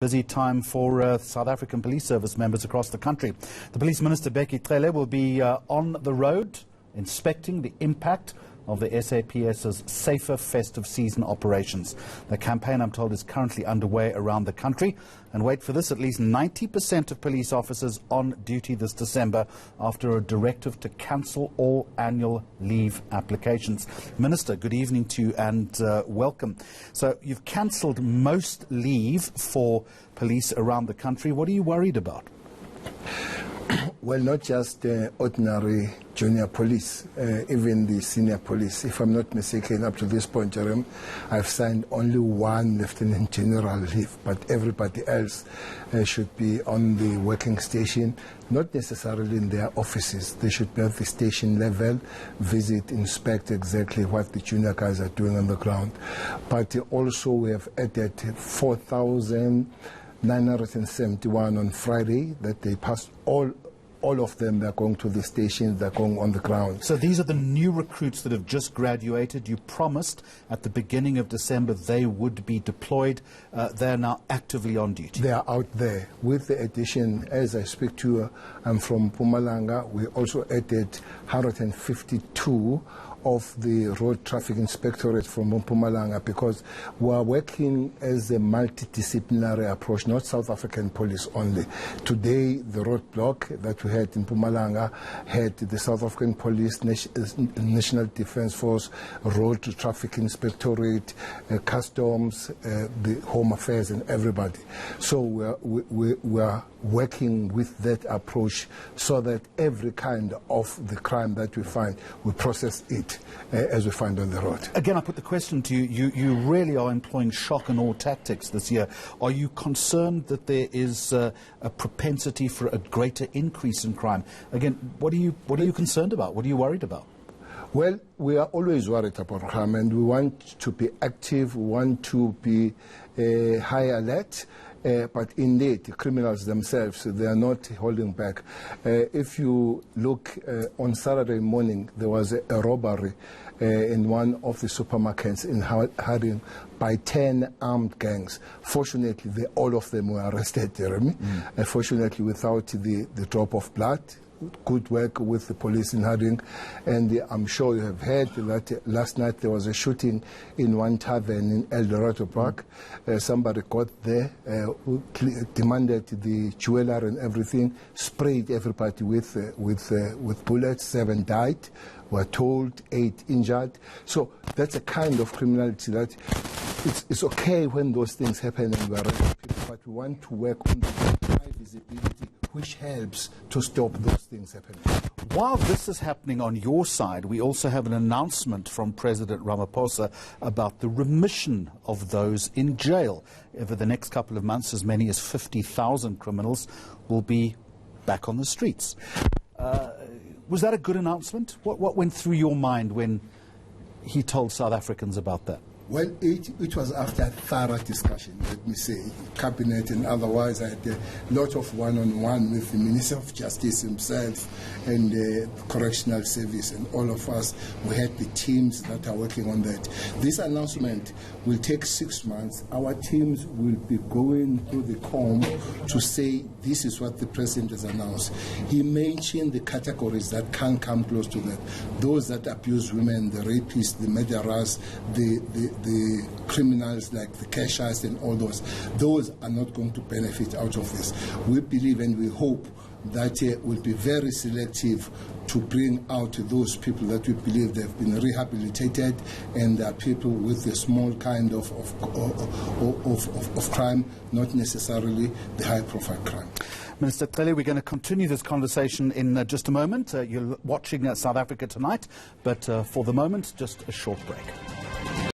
Busy time for South African police service members across the country. The Police Minister Bheki Cele will be on the road inspecting the impact of the SAPS's Safer Festive season operations. The campaign, I'm told, is currently underway around the country. And wait for this, at least 90% of police officers on duty this December after a directive to cancel all annual leave applications. Minister, good evening to you and welcome. So you've cancelled most leave for police around the country. What are you worried about? Well, not just ordinary junior police, even the senior police. If I'm not mistaken, up to this point, Jerome, I've signed only one Lieutenant General leave, but everybody else should be on the working station, not necessarily in their offices. They should be at the station level, visit, inspect exactly what the junior guys are doing on the ground. But also we have added 4,971 on Friday that they passed all of them. They're going to the stations, they're going on the ground. So these are the new recruits that have just graduated. You promised at the beginning of December they would be deployed. They're now actively on duty. They are out there. With the addition, as I speak to you, I'm from Mpumalanga. We also added 152 of the road traffic inspectorate from Mpumalanga, because we are working as a multidisciplinary approach, not South African police only. Today, the roadblock that we had in Mpumalanga had the South African Police, National Defence Force, Road Traffic Inspectorate, Customs, the Home Affairs, and everybody. So we are working with that approach so that every kind of the crime that we find, we process it as we find on the road. Again, I put the question to you. You really are employing shock and awe tactics this year. Are you concerned that there is a propensity for a greater increase in crime? Again, what are you concerned about? What are you worried about? Well, we are always worried about crime, and we want to be active, we want to be high alert. But indeed, the criminals themselves, they are not holding back. If you look on Saturday morning, there was a robbery in one of the supermarkets in Harding by 10 armed gangs. Fortunately, all of them were arrested, Jeremy. Fortunately, without the drop of blood. Good work with the police in Harding, and I'm sure you have heard that last night there was a shooting in one tavern in El Dorado Park. Somebody got there, demanded the jewelry and everything, sprayed everybody with bullets. 7 died, were told, 8 injured. So that's a kind of criminality that it's okay when those things happen and we are people, but we want to work on the high visibility, which helps to stop those things happening. While this is happening on your side, we also have an announcement from President Ramaphosa about the remission of those in jail. Over the next couple of months, as many as 50,000 criminals will be back on the streets. Was that a good announcement? What went through your mind when he told South Africans about that? Well, it was after thorough discussion, let me say, cabinet and otherwise. I had a lot of one-on-one with the Minister of Justice himself and the Correctional Service and all of us. We had the teams that are working on that. This announcement will take 6 months. Our teams will be going through the comb to say this is what the President has announced. He mentioned the categories that can't come close to that. Those that abuse women, the rapists, the murderers, the criminals like the cashiers and all those are not going to benefit out of this. We believe and we hope that will be very selective to bring out those people that we believe they've been rehabilitated and are people with a small kind of crime, not necessarily the high-profile crime. Minister Cele, we're going to continue this conversation in just a moment. You're watching South Africa Tonight, but for the moment, just a short break.